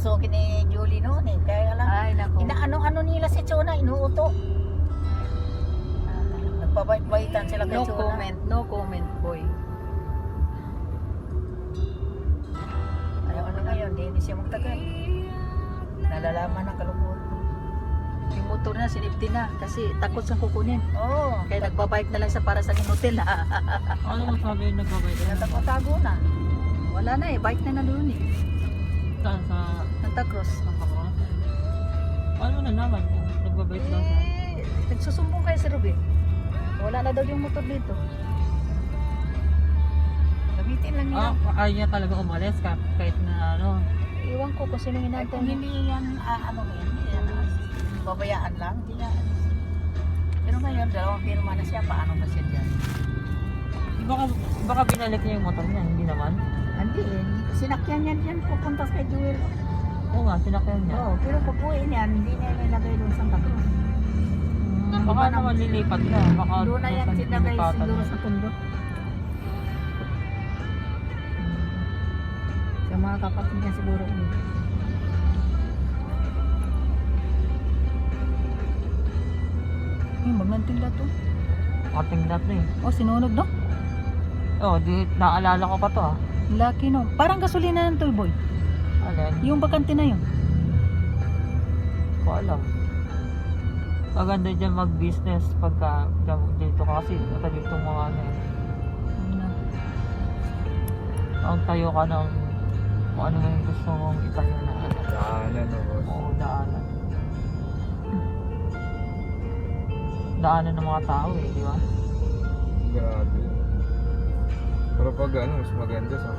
pasukin ni Julie noon eh. Kaya lang, Ay, naku. inaano-ano nila si Chona, inuuto. Nagpabait-baitan sila kay No Chona. comment, no comment, boy. Ayaw ano ngayon, hindi siya magtagal. Nalalaman ng kalukuhan. Yung motor na, sinipti na. Kasi takot siyang kukunin. Oo. Kaya nagbabike na lang siya para sa hotel. Ano mo sabi yung nagbabay? Tinatago na. Wala na eh, bike na doon eh. Saan sa Santa Cruz. Santa Cruz? Paano mo nalaman kung nagbabay daw siya? Nagsusumbong kayo si Ruben. Wala na daw yung motor dito. Gamitin lang nila. Ayaw niya talaga umalis kahit na ano. Iwan ko kung sino Ay, hinantay kung niya. hindi yan, ano yan, babayaan lang. Hindi niya. Pero ngayon, dalawang firma na siya. Paano ba siya dyan? Baka binalik niya yung motor niya, hindi naman. Hindi eh. Sinakyan niya dyan pupunta kay Jewel. Oo nga, sinakyan niya. Oo, pero pag uwi niyan, hindi niya nilagay doon sa Santa Cruz. Baka naman lilipat na. Baka Doon na yan minsan sinagay lilipatan siguro niya. sa tundo. Sa mga kapatid niya siguro. Magmantinda to. Ating dat na eh. Oh, sinunog no? Oo, di naalala ko pa to ah. Lucky no. Parang gasolina ng toy boy. Alin? Yung bakante na yun. Ko alam. Maganda dyan mag-business pagka dito kasi matagal itong mga ano eh. Ang tayo ka ng kung ano yung gusto mong itayo na ano. Daanan o boss. Oo, daanan. Daanan ng mga tao eh, di ba? Grabe. Pero pag ano, mas maganda sa